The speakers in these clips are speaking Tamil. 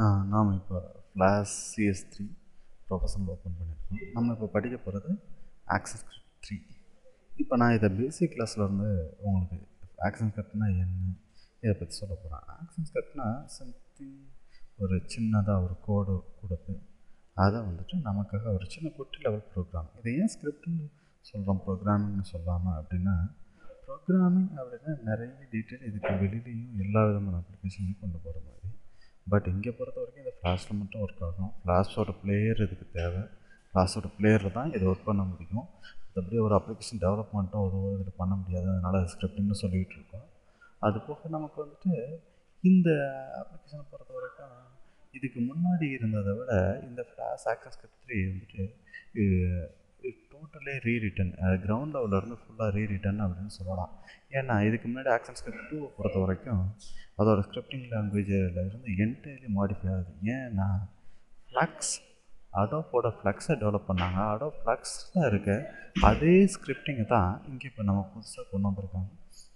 நாம் இப்போ ஃப்ளாஷ் CS3 ப்ரொஃபஷனல் ஓப்பன் பண்ணியிருக்கோம். நம்ம இப்போ படிக்க போகிறது ActionScript 3. இப்போ நான் இதை பேசிக் கிளாஸ்லேருந்து உங்களுக்கு ActionScriptனா என்ன இதை பற்றி சொல்ல போகிறேன். ActionScriptனா சம்திங் ஒரு சின்னதாக ஒரு கோடு கொடுத்து அதை வந்துட்டு நமக்காக ஒரு சின்ன குட்டி லெவல் ப்ரோக்ராம். இதை ஏன் ஸ்கிரிப்ட்னு சொல்கிறோம், ப்ரோக்ராமிங்னு சொல்லாமல் அப்படின்னா, ப்ரோக்ராமிங் அப்படின்னா நிறைய டீட்டெயில் இதுக்கு வெளியிலையும் எல்லா விதமான அப்ளிகேஷனையும் கொண்டு போகிற மாதிரி. பட் இங்கே பொறுத்த வரைக்கும் இந்த ஃப்ளாஷில் மட்டும் ஒர்க் ஆகும். ஃப்ளாஷோட பிளேயர் இதுக்கு தேவை. ஃப்ளாஷோட பிளேயரில் தான் இதை ஒர்க் பண்ண முடியும். மற்றபடி ஒரு அப்ளிகேஷன் டெவலப்மெண்ட்டோ அதுவோ இதில் பண்ண முடியாது. அதனால் அது ஸ்கிரிப்டிங்னு சொல்லிகிட்டு இருக்கோம். அது போக நமக்கு வந்துட்டு இந்த அப்ளிகேஷனை பொறுத்த வரைக்கும் இதுக்கு முன்னாடி இருந்ததை விட இந்த ஃப்ளாஷ் ActionScript 3 வந்துட்டு டோட்டலே ரீரிட்டன், கிரவுண்ட் லெவலிருந்து ஃபுல்லாக ரீரிட்டன் அப்படின்னு சொல்லலாம். ஏன்னா இதுக்கு முன்னாடி ActionScript 2 பொறுத்த வரைக்கும் அதோட ஸ்கிரிப்டிங் லாங்குவேஜில் இருந்து என்டையர்லி மாடிஃபை ஆகுது. ஏன்னா ஃப்ளக்ஸ், அடோப்போட ஃப்ளக்ஸை டெவலப் பண்ணாங்க. அடோப் ஃப்ளக்ஸில் இருக்க அதே ஸ்கிரிப்டிங்கை தான் இங்கே இப்போ நம்ம புதுசாக கொண்டு வந்திருக்காங்க.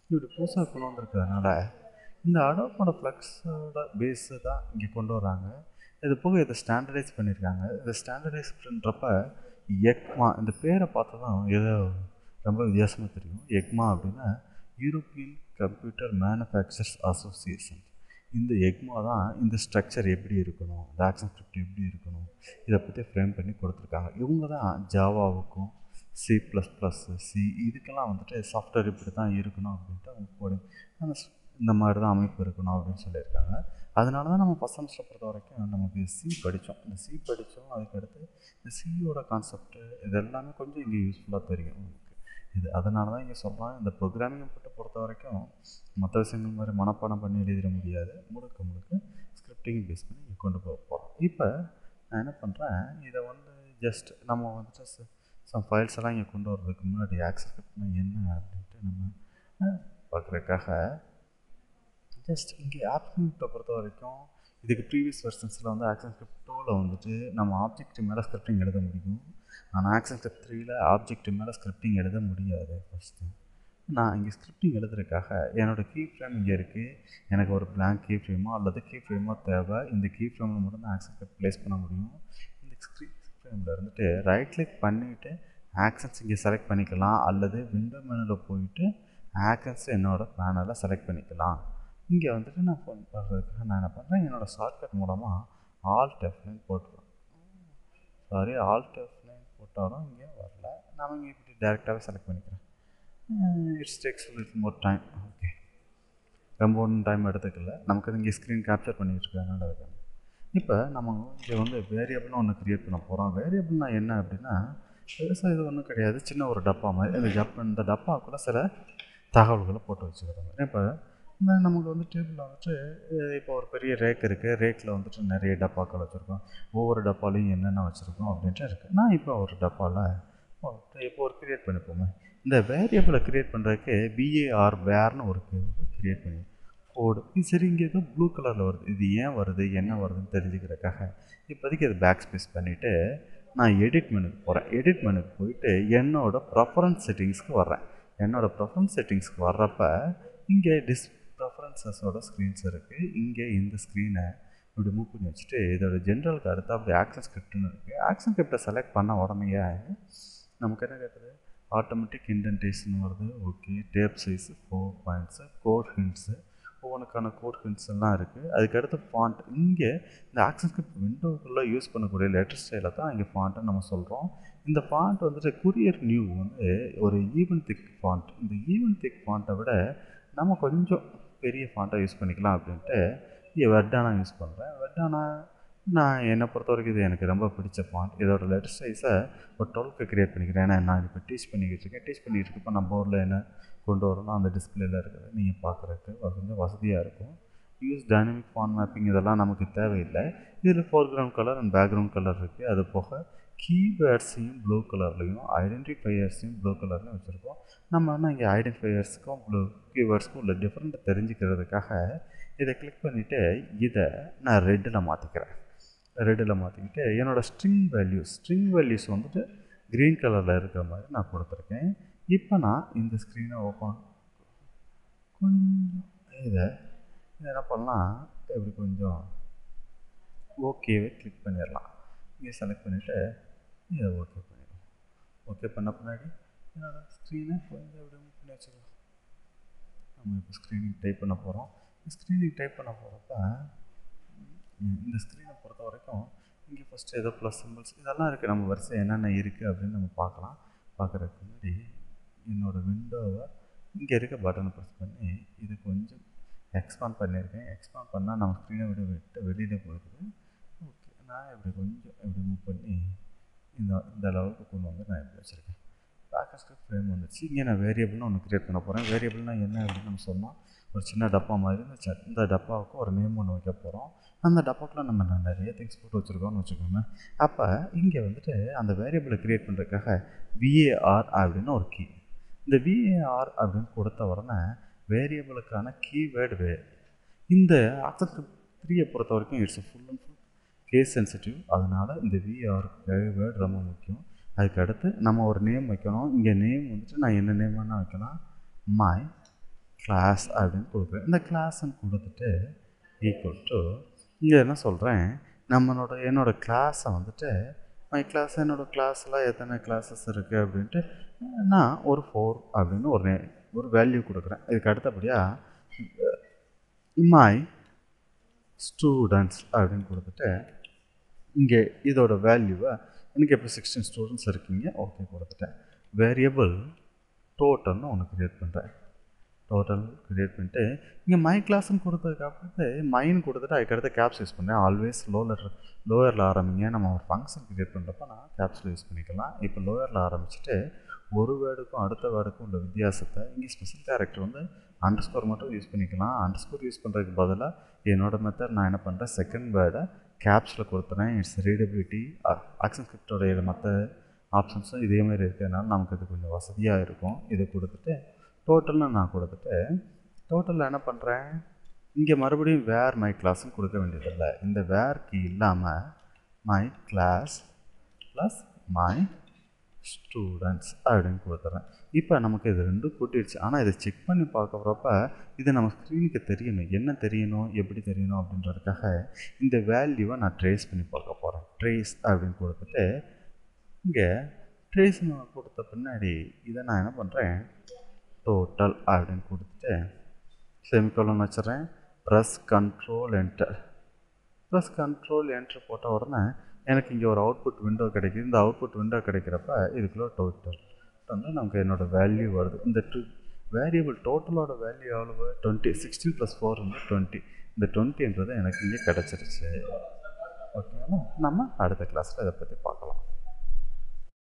இப்படி புதுசாக கொண்டு வந்திருக்கிறதுனால இந்த அடோப்போட ஃப்ளக்ஸோட பேஸை தான் இங்கே கொண்டு வராங்க. இது போக இதை ஸ்டாண்டர்டைஸ் பண்ணியிருக்காங்க. இதை ஸ்டாண்டர்டைஸ் பண்ணுறப்ப எக்மா, இந்த பேரை பார்த்தா தான் ஏதோ ரொம்ப வித்தியாசமாக தெரியும். எக்மா அப்படின்னா யூரோப்பியன் கம்ப்யூட்டர் மேனுஃபேக்சர்ஸ் அசோசியேஷன். இந்த எக்மா தான் இந்த ஸ்ட்ரக்சர் எப்படி இருக்கணும், இந்த ActionScript எப்படி இருக்கணும், இதை பற்றி ஃப்ரேம் பண்ணி கொடுத்துருக்காங்க. இவங்க தான் ஜாவாவுக்கும் C++, இதுக்கெல்லாம் வந்துட்டு சாஃப்ட்வேர் இப்படி தான் இருக்கணும் அப்படின்ட்டு அவங்க கோடிங் இந்த மாதிரி தான் அமைப்பு இருக்கணும் அப்படின்னு சொல்லியிருக்காங்க. அதனால தான் நம்ம ஃபஸ்ட் செமஸ்டர் பொறுத்த வரைக்கும் நமக்கு சி படித்தோம். இந்த சி படித்தோம், அதுக்கடுத்து இந்த சியோட கான்செப்ட்டு இது எல்லாமே கொஞ்சம் இங்கே யூஸ்ஃபுல்லாக தெரியும் உங்களுக்கு. இது அதனால தான் இங்கே சொல்கிறேன், இந்த ப்ரோக்ராமிங் பொறுத்த வரைக்கும் மற்ற விஷயங்கள் மாதிரி மனப்பாடம் பண்ணி எழுதிட முடியாது. முழுக்க ஸ்கிரிப்டிங் பேஸ் பண்ணி இங்கே கொண்டு போக போகிறோம். இப்போ நான் என்ன பண்ணுறேன், இதை வந்து ஜஸ்ட் நம்ம வந்துட்டு சம் ஃபைல்ஸ் எல்லாம் இங்கே கொண்டு வர்றதுக்கு முன்னாடி ActionScriptனா என்ன அப்படின்ட்டு நம்ம பார்க்குறதுக்காக ஜஸ்ட் இங்கே ActionScriptை பொறுத்த வரைக்கும் இதுக்கு ப்ரீவியஸ் வெர்ஷன்ஸில் வந்து ActionScript 2ல் வந்துட்டு நம்ம ஆப்ஜெக்ட் மேலே ஸ்கிரிப்டிங் எழுத முடியும். ஆனால் ActionScript 3ல் ஆப்ஜெக்ட் மேலே ஸ்கிரிப்டிங் எழுத முடியாது. ஃபஸ்ட்டு நான் இங்கே ஸ்கிரிப்டிங் எழுதுறதுக்காக என்னோடய கீ ஃப்ரேம் இங்கே இருக்குது. எனக்கு ஒரு பிளாங்க் கீ ஃப்ரேமோ அல்லது கீ ஃப்ரேமோ தேவை. இந்த கீ ஃப்ரேமில் மட்டும் தான் ActionScript ப்ளேஸ் பண்ண முடியும். இந்த ஃப்ரேமில் இருந்துட்டு ரைட் கிளிக் பண்ணிவிட்டு ஆக்ஷன்ஸ் இங்கே செலக்ட் பண்ணிக்கலாம், அல்லது விண்டோ மெனுவில் போயிட்டு ஆக்ஷன்ஸ் என்னோடய பேனலை செலக்ட் பண்ணிக்கலாம். இங்கே வந்துட்டு நான் ஃபோன் பண்ணுறதுக்காக நான் என்ன பண்ணுறேன், என்னோடய ஷார்ட்கட் மூலமாக Alt F9 போட்டுருவேன். Alt F9 போட்டாலும் இங்கே வரல. நான் இங்கே இப்படி டேரெக்டாகவே செலக்ட் பண்ணிக்கிறேன். It's tax little more time. Okay, ரொம்ப ஒன்றும் டைம் எடுத்துக்கல. நமக்கு இங்கே ஸ்க்ரீன் கேப்சர் பண்ணிகிட்டு இருக்காங்க. அதுக்காக இப்போ நம்ம இங்கே வந்து வேரியபிள்னு ஒன்று க்ரியேட் பண்ண போகிறோம். வேரியபிள்னா என்ன அப்படின்னா, பெருசாக இது ஒன்றும் கிடையாது, சின்ன ஒரு டப்பா மாதிரி. இந்த டப்பாக்குள்ளே சில தகவல்களை போட்டு வச்சுக்கிறோம். இப்போ நமக்கு வந்து டேபிளில் வந்துட்டு இப்போ ஒரு பெரிய ரேக் இருக்குது. ரேக்கில் வந்துட்டு நிறைய டப்பாக்கள் வச்சுருக்கோம். ஒவ்வொரு டப்பாலையும் என்னென்ன வச்சுருக்கோம் அப்படின்ட்டு இருக்குது. நான் இப்போ ஒரு டப்பாவில் இப்போ ஒரு க்ரியேட் பண்ணிப்போமே. இந்த வேரியபிளை க்ரியேட் பண்ணுறதுக்கு varன்னு ஒரு க்ரியேட் பண்ணி கோடு. இது சரி, இங்கே ஏதோ ப்ளூ கலரில் வருது. இது ஏன் வருது, என்ன வருதுன்னு தெரிஞ்சுக்கிறதுக்காக இப்போதைக்கு அது பேக் ஸ்பேஸ் பண்ணிவிட்டு நான் எடிட் மெனுக்கு போகிறேன். எடிட் மெனுக்கு போயிட்டு என்னோடய ப்ரெஃபரன்ஸ் செட்டிங்ஸ்க்கு வர்றேன். என்னோடய ப்ரெஃபரன்ஸ் செட்டிங்ஸ்க்கு வர்றப்ப இங்கே ப்ரெஃபரன்ஸஸோட ஸ்க்ரீன்ஸ் இருக்குது. இங்கே இந்த ஸ்க்ரீனை இப்படி மூவ் பண்ணி வச்சுட்டு இதோட ஜென்ரலுக்கு அடுத்து அப்படி ActionScriptனு இருக்குது. ActionScriptை செலக்ட் பண்ண உடனேயே நமக்கு என்ன கேட்குது, ஆட்டோமேட்டிக் இன்டென்டேஷன் வருது. Okay, tab size 4 points, code hints, ஒவ்வொன்றுக்கான கோட் ஹிண்ட்ஸ் எல்லாம் இருக்குது. அதுக்கடுத்து ஃபாண்ட். இங்கே இந்த ActionScript விண்டோக்குள்ளே யூஸ் பண்ணக்கூடிய லெட்டர் ஸ்டைலை தான் இங்கே ஃபாண்ட்டுன்னு நம்ம சொல்கிறோம். இந்த ஃபாண்ட் வந்துட்டு Courier New வந்து ஒரு ஈவன் திக் ஃபாண்ட். இந்த ஈவன் திக் ஃபாண்ட்டை விட நம்ம கொஞ்சம் பெரிய ஃபாண்ட்டாக யூஸ் பண்ணிக்கலாம் அப்படின்ட்டு இங்கே வெர்டானா யூஸ் பண்ணுறேன். வெர்டானா நான் என்னை பொறுத்த வரைக்கும் இது எனக்கு ரொம்ப பிடிச்ச ஃபாண்ட். இதோட லெட்டர் சைஸை ஒரு 12க்கு க்ரியேட் பண்ணிக்கிறேன். ஏன்னா நான் இப்போ டீச் பண்ணிக்கிட்டு இருக்கேன். டீச் பண்ணிகிட்டு இருக்கப்போ நம்ம ஊரில் என்ன கொண்டு வரணும் அந்த டிஸ்பிளேயில் இருக்கிறது நீங்கள் பார்க்குறதுக்கு கொஞ்சம் வசதியாக இருக்கும். யூஸ் டைனமிக் ஃபாண்ட் மேப்பிங் இதெல்லாம் நமக்கு தேவையில்லை. இதில் foreground colour and background colour இருக்குது. அது போக கீவேர்ட்ஸையும் ப்ளூ கலர்லையும் ஐடென்டிஃபையர்ஸையும் ப்ளூ கலர்லையும் வச்சுருக்கோம். நம்ம என்ன இங்கே ஐடென்டிஃபையர்ஸுக்கும் கீவேர்ட்ஸ்க்கும் உள்ள டிஃப்ரெண்ட்டை தெரிஞ்சுக்கிறதுக்காக இதை கிளிக் பண்ணிவிட்டு இதை நான் ரெட்டில் மாற்றிக்கிறேன். ரெட்டில் மாற்றிக்கிட்டு என்னோடய ஸ்ட்ரிங் வேல்யூஸ் வந்துட்டு க்ரீன் கலரில் இருக்கிற மாதிரி நான் கொடுத்துருக்கேன். இப்போ நான் இந்த ஸ்க்ரீனை ஓப்பன் கொஞ்சம் இதை என்ன பண்ணலாம், இப்படி கொஞ்சம் ஓகேவே கிளிக் பண்ணிடலாம். இங்கே செலக்ட் பண்ணிவிட்டு இதை ஓகே பண்ணிடலாம். ஓகே பண்ண பின்னாடி என்னோடய ஸ்க்ரீனை கொஞ்சம் எப்படி மூவ் பண்ணி வச்சுக்கலாம். நம்ம இப்போ ஸ்க்ரீனிங் டைப் பண்ண போகிறோம். ஸ்க்ரீனிங் டைப் பண்ண போகிறப்ப இந்த ஸ்க்ரீனை பொறுத்த வரைக்கும் இங்கே ஃபஸ்ட்டு ஏதோ ப்ளஸ் சிம்பிள்ஸ் இதெல்லாம் இருக்குது. நம்ம வரிசை என்னென்ன இருக்குது அப்படின்னு நம்ம பார்க்கலாம். பார்க்குறதுக்கு முன்னாடி என்னோடய விண்டோவை இங்கே இருக்க பட்டனை ப்ரெஸ் பண்ணி இது கொஞ்சம் எக்ஸ்பாண்ட் பண்ணியிருக்கேன். எக்ஸ்பாண்ட் பண்ணால் நம்ம ஸ்க்ரீனை விட்டு வெளியில் போயிடுது. ஓகே, நான் இப்படி கொஞ்சம் இப்படி மூவ் பண்ணி இந்த அளவுக்கு கொண்டு வந்து நான் எப்படி வச்சுருக்கேன். பேக்கஸ்கிரிப்ட் ஃப்ரேம் வந்துச்சு. இங்கே நான் வேரியபிள்னு ஒன்று க்ரியேட் பண்ண போகிறேன். வேரியபிள்னால் என்ன அப்படின்னு நம்ம சொன்னால் ஒரு சின்ன டப்பா மாதிரி இந்த டப்பாவுக்கு ஒரு நேம் ஒன்று வைக்க போகிறோம். அந்த டப்பாக்குள்ள நம்ம நிறைய திங்ஸ் போட்டு வச்சுருக்கோம்னு வச்சுக்கோங்க. அப்போ இங்கே வந்துட்டு அந்த வேரியபிளை க்ரியேட் பண்ணுறதுக்காக VAR அப்படின்னு ஒரு கீ. இந்த VAR அப்படின்னு கொடுத்த உடனே வேரியபிளுக்கான கீவேர்டு இந்த ஆக்சஸ்கிரிப்ட் 3 பொறுத்த வரைக்கும் it's full and full case sensitive. அதனால் இந்த VAR வேர்டு ரொம்ப முக்கியம். அதுக்கு அடுத்து நம்ம ஒரு நேம் வைக்கணும். இங்கே நேம் வந்துட்டு நான் என்ன நேம் வேணால் வைக்கலாம். மை கிளாஸ் அப்படின்னு கொடுக்குறேன். இந்த கிளாஸ்ன்னு கொடுத்துட்டு ஈக்குவல் டு இங்கே என்ன சொல்கிறேன், என்னோடய கிளாஸை வந்துட்டு மை கிளாஸ் என்னோடய கிளாஸில் எத்தனை கிளாஸஸ் இருக்குது அப்படின்ட்டு நான் ஒரு 4 அப்படின்னு ஒரு வேல்யூ கொடுக்குறேன். இதுக்கு அடுத்தபடியாக மை ஸ்டூடெண்ட்ஸ் அப்படின்னு கொடுத்துட்டு இங்கே இதோட வேல்யூவை எனக்கு எப்போ 16 ஸ்டூடெண்ட்ஸ் இருக்கீங்க ஓகே கொடுத்துட்டேன். வேரியபிள் டோட்டல்னு ஒன்று க்ரியேட் பண்ணுறேன். டோட்டல் க்ரியேட் பண்ணிட்டு இங்கே மை கிளாஸ்ன்னு கொடுத்ததுக்கு அப்புறத்து மைன்னு கொடுத்துட்டு அதுக்கடுத்து கேப்ஸ் யூஸ் பண்ணேன். ஆல்வேஸ் லோயரில் ஆரம்பிங்க. நம்ம ஒரு ஃபங்க்ஷன் க்ரியேட் பண்ணுறப்ப நான் கேப்ஸில் யூஸ் பண்ணிக்கலாம். இப்போ லோயரில் ஆரம்பிச்சுட்டு ஒரு வேர்டுக்கும் அடுத்த வேர்டுக்கும் உள்ள வித்தியாசத்தை இங்கே ஸ்பெஷல் கேரக்டர் வந்து அண்டர்ஸ்கோர் மட்டும் யூஸ் பண்ணிக்கலாம். அண்டர்ஸ்கோர் யூஸ் பண்ணுறதுக்கு பதிலாக என்னோடய மெத்தட் நான் என்ன பண்ணுறேன், செகண்ட் வேர்டை கேப்ஸில் கொடுத்துறேன். It's readability. ஆக்சன்ஸ்கிரிப்டோடைய மற்ற ஆப்ஷன்ஸும் இதேமாதிரி இருக்கிறதுனால நமக்கு இது கொஞ்சம் வசதியாக இருக்கும். இதை கொடுத்துட்டு டோட்டல்னு நான் கொடுத்துட்டு டோட்டலில் என்ன பண்ணுறேன், இங்கே மறுபடியும் வேர் மை கிளாஸ்ன்னு கொடுக்க வேண்டியதில்லை. இந்த வேர் கீ இல்லாமல் my class plus my students அப்படின்னு கொடுத்துட்றேன். இப்போ நமக்கு இது ரெண்டும் கூட்டிடுச்சு. ஆனால் இதை செக் பண்ணி பார்க்குறப்ப இது நம்ம ஸ்க்ரீனுக்கு தெரியணும். என்ன தெரியணும், எப்படி தெரியணும் அப்படின்றதுக்காக இந்த வேல்யூவை நான் ட்ரேஸ் பண்ணி பார்க்க போகிறேன். ட்ரேஸ் அப்படின்னு கொடுத்துட்டு இங்கே ட்ரேஸ்னு கொடுத்த பின்னாடி இதை நான் என்ன பண்ணுறேன், டோட்டல் அப்படின்னு கொடுத்துட்டு செமிகோலன் வச்சுறேன். Press control enter. Press control enter போட்ட உடனே எனக்கு இங்கே ஒரு அவுட்புட் விண்டோ கிடைக்குது. இந்த அவுட்புட் விண்டோ கிடைக்கிறப்ப இதுக்குள்ளே டோட்டல் வந்து நமக்கு என்னோடய வேல்யூ வருது. இந்த வேரியபிள் டோட்டலோட வேல்யூ எவ்வளவு, 20. 16 + 4 வந்து 20. இந்த 20ன்றது எனக்கு இங்கே கிடச்சிருச்சு. ஓகேங்களா, நம்ம அடுத்த கிளாஸில் இதை பற்றி பார்க்கலாம்.